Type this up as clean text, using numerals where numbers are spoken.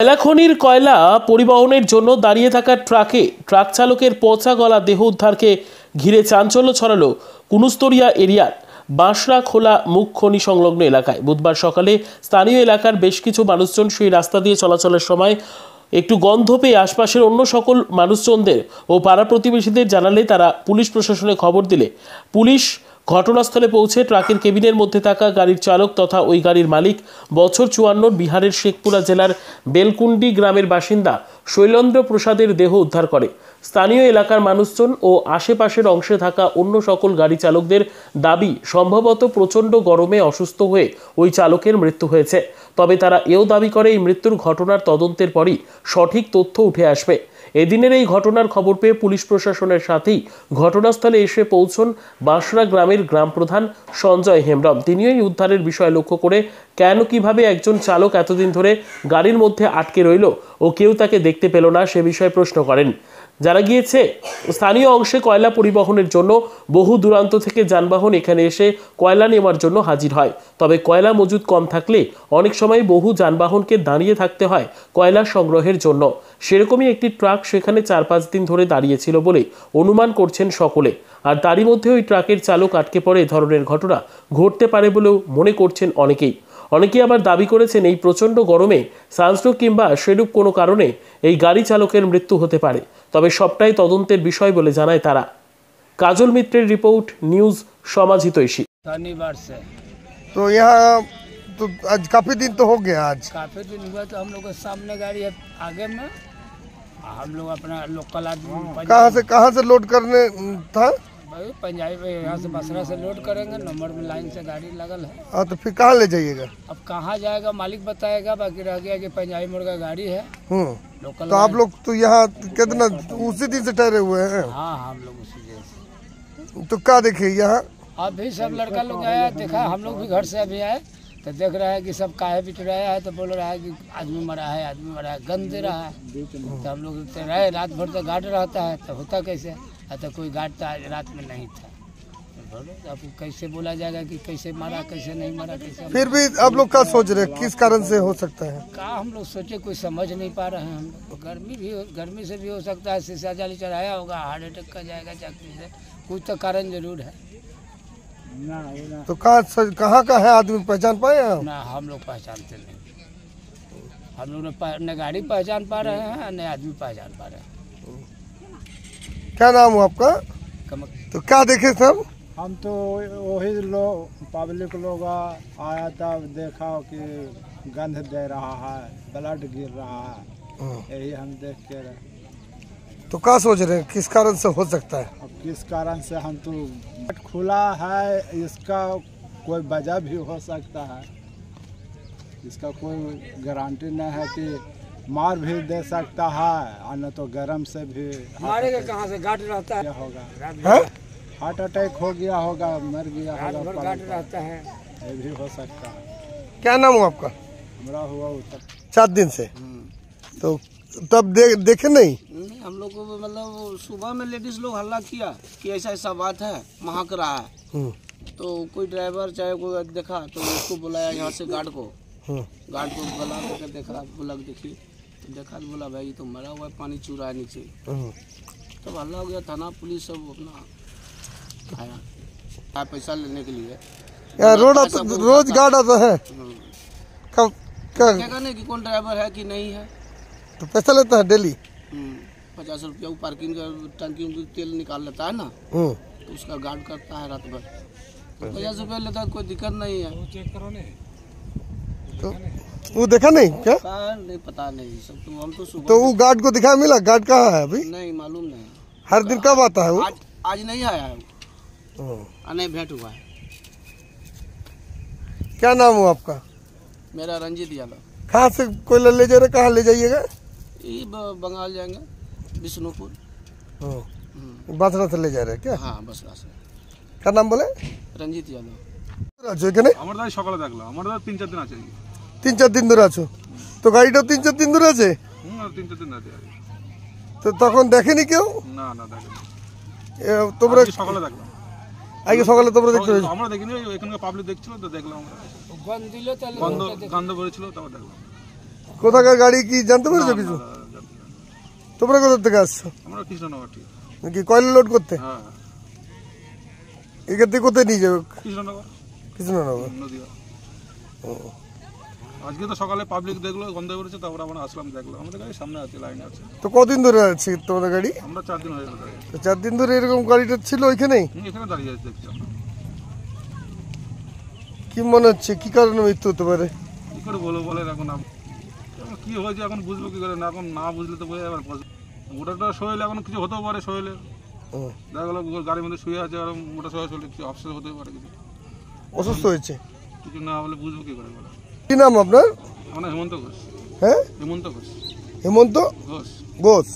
কয়লাখনির কয়লা পরিবহনের জন্য দাঁড়িয়ে থাকা ট্রাকে ট্রাক চালকের পচা গলা দেহ উদ্ধারকে ঘিরে চাঞ্চল্য ছড়ালো কুনুস্তরিয়া এরিয়ার বাঁশরা খোলা মুখ খনি সংলগ্ন এলাকায়। বুধবার সকালে স্থানীয় এলাকার বেশ কিছু মানুষজন সেই রাস্তা দিয়ে চলাচলের সময় একটু গন্ধ পেয়ে আশপাশের অন্য সকল মানুষজনদের ও পাড়া প্রতিবেশীদের জানালে তারা পুলিশ প্রশাসনে খবর দিলে পুলিশ ঘটনাস্থলে পৌঁছে ট্রাকের কেবিনের মধ্যে থাকা গাড়ির চালক তথা ওই গাড়ির মালিক বছর ৫৪ বিহারের শেখপুরা জেলার বেলকুন্ডি গ্রামের বাসিন্দা শৈলেন্দ্র প্রসাদের দেহ উদ্ধার করে। স্থানীয় এলাকার মানুষজন ও আশেপাশের অংশে থাকা অন্য সকল গাড়ি চালকদের দাবি সম্ভবত প্রচণ্ড গরমে অসুস্থ হয়ে ওই চালকের মৃত্যু হয়েছে। তবে তারা এও দাবি করে এই মৃত্যুর ঘটনার তদন্তের পরই সঠিক তথ্য উঠে আসবে। এদিনের এই ঘটনার খবর পেয়ে পুলিশ প্রশাসনের সাথেই ঘটনাস্থলে এসে পৌঁছন বাঁশরা গ্রামের গ্রাম প্রধান সঞ্জয় হেমব্রম। তিনিও এই উদ্ধারের বিষয় লক্ষ্য করে কেন কিভাবে একজন চালক এতদিন ধরে গাড়ির মধ্যে আটকে রইল ও কেউ তাকে দেখতে পেল না সে বিষয়ে প্রশ্ন করেন। যারা গিয়েছে স্থানীয় অংশে কয়লা পরিবহনের জন্য বহু দূরান্ত থেকে যানবাহন এখানে এসে কয়লা নেওয়ার জন্য হাজির হয়। তবে কয়লা মজুদ কম থাকলে অনেক সময় বহু যানবাহনকে দাঁড়িয়ে থাকতে হয় কয়লা সংগ্রহের জন্য। সেরকমই একটি ট্রাক সেখানে ৪-৫ দিন ধরে দাঁড়িয়েছিল বলে অনুমান করছেন সকলে। আর তারই মধ্যে ওই ট্রাকের চালক আটকে পড়ে এ ধরনের ঘটনা ঘটতে পারে বলেও মনে করছেন অনেকেই। অনেকেই আবার দাবি করেছেন এই প্রচণ্ড গরমে সানস্ট্রোক কিংবা সেরূপ কোনো কারণে এই গাড়ি চালকের মৃত্যু হতে পারে। তবে সবটাই তদন্তের বিষয় বলে জানায় তারা। काजल मित्रे रिपोर्ट न्यूज समाज हितैषी। शनिवार से तो यहाँ तो आज काफी दिन तो हो गया। आज काफी दिन हुआ तो हम लोग के सामने गाड़ी है आगे में, हम लोग अपना लोकल आदमी कहाँ से लोड करने था? भाई पंजाबी पे यहाँ से बसरा से लोड करेंगे, नंबर में लाइन से गाड़ी लगल है। हाँ तो फिर कहाँ ले जाइएगा? अब कहाँ जाएगा मालिक बताएगा, बाकी रह गया कि पंजाबी मोड़ का गाड़ी है लोकल। तो आप लोग तो यहाँ कितना उसी दिन से ठहरे हुए हैं? हाँ हम लोग उसी दिन से। तो क्या देखे यहाँ? अभी सब लड़का लोग आया देखा, हम लोग भी घर से अभी आए तो देख रहा है कि सब काहे बिट रहा है, तो बोल रहा है कि आदमी मरा है, आदमी मरा है, गंद दे रहा है। तो हम लोग रहे रात भर तो गार्ड रहता है, तो होता कैसे? तो कोई गार्ड तो रात में नहीं था। अब कैसे बोला जाएगा कि कैसे मारा कैसे नहीं मारा कैसे? फिर भी आप लोग क्या सोच रहे हैं, किस कारण से हो सकता है? क्या हम लोग सोचे, कोई समझ नहीं पा रहे हैं हम लोग। गर्मी से भी हो सकता है, शीशा जाली चढ़ाया होगा, हार्ट अटैक का जाएगा चाकरी से, कुछ तो कारण जरूर है। तो कहाँ का है आदमी, पहचान पाए आप? ना हम लोग पहचानते नहीं, हम लोग न गाड़ी पहचान पा रहे हैं न आदमी पहचान पा रहे हैं। क्या नाम हो आपका? तो क्या देखे सब? हम तो वही लोग पब्लिक लोग आया था, देखा कि गंध दे रहा है, ब्लड गिर रहा है, यही हम देख के रहे। तो क्या सोच रहे हैं, किस कारण से हो सकता है? अब किस कारण से हम तो खुला है, इसका कोई वजह भी हो सकता है, इसका कोई गारंटी नहीं है कि मार भी दे सकता है और न तो गर्म से भी मारेगा। कहाँ से गार्ड रहता है होगा, है? हार्ट अटैक हो गया होगा, मर गया होगा, गार्ड रहता है, ये भी हो सकता है। क्या नाम हो आपका? हमारा हुआ उत्तर 4 दिन से। तो तब देखे नहीं? हम लोग को मतलब सुबह में लेडीज लोग हल्ला किया कि ऐसा ऐसा बात है, महक रहा है। तो कोई ड्राइवर चाहे कोई देखा तो उसको बुलाया यहाँ से गार्ड को बुला करके देखा, बोला देखिए, तो देखा तो बोला भाई तो मरा हुआ है, पानी चू रहा है नीचे। तब हल्ला हो गया, थाना पुलिस सब अपना आया पैसा लेने के लिए। यार रोज गार्ड आता है, कब क्या नहीं कि कौन ड्राइवर है कि नहीं है। तो पैसा लेता है डेली? 50 रुपया वो पार्किंग का टंकी में तेल निकाल लेता है ना, तो उसका गार्ड करता है रात भर। 50 रुपया लेता है, कोई दिक्कत नहीं है। तो वो देखा नहीं क्या? नहीं पता नहीं सब, तो हम तो सुबह। तो वो गार्ड को दिखा मिला? गार्ड कहाँ है अभी? नहीं मालूम नहीं। हर दिन कब आता है वो? आज नहीं आया है, नहीं भेंट हुआ है। क्या नाम हो आपका? मेरा रंजीत यादव। कहाँ से कोई ले जा रहा, कहाँ ले जाइएगा? ये बंगाल जाएंगे, विष्णुपुर। बासरा से ले जा रहे हैं क्या? हाँ बसरा से। क्या नाम बोले? रंजीत यादव। সকালে দেখলাম, আমার 3-4 দিন আছে। 3-4 দিন ধরে আছো? তো গাড়িটা 3-4 দিন ধরে আছে? 3-4 দিন আছে। তো তখন দেখেনি কেউ? না না দেখেনি। তোমরা সকালে দেখলাম, আগে সকালে তোমরা দেখতে পেয়েছো? আমরা দেখিনি, এখানকার পাবলিক দেখছিল তো দেখলাম আমরা। গন্ধ দিল তাহলে গন্ধ ভরেছিল, তারপর দেখলাম। কোথাকার গাড়ি কি জানতে পেরেছো কিছু? তোমরা কোথা থেকে আসছো? আমরা কৃষ্ণনগর ঠিক। কি কয়লা লোড করতে? হ্যাঁ এখান থেকে কোথায় নিয়ে যাবে? কৃষ্ণনগর কৃষ্ণনগর। নদীয়া। আজকে তো সকালে পাবলিক দেখলো গন্ধ বেরোচ্ছে, তারপর আমরা আসলাম, দেখলাম আমাদের গাড়ি সামনে আছে, লাইনে আছে। তো কদিন ধরে আছে তোমাদের গাড়ি? আমরা 4 দিন হয়ে গেল। তো 4 দিন ধরে এরকম গাড়িটা ছিল ওইখানেই? এখানে দাঁড়িয়ে আছে দেখছি আমরা। কি মনে হচ্ছে কি কারণে মৃত্যু হতে পারে? কি করে বলবো বলেন এখন? এখন কি হয়েছে এখন বুঝবো কি করে? না এখন না বুঝলে তো বোঝা যাবে না। মোটরটা শরীরে এখন কিছু হতেও পারে, শরীরে দেখা গেলো গাড়ির মধ্যে শুয়ে আছে, আর মোটর শরীরে শরীরে কিছু অপশন হতে পারে, কিছু অসুস্থ হয়েছে। কিছু না হলে বুঝবো কি করে বলে। কি নাম আপনার? আমার নাম হেমন্ত ঘোষ। হ্যাঁ হেমন্ত ঘোষ। হেমন্ত ঘোষ। ঘোষ।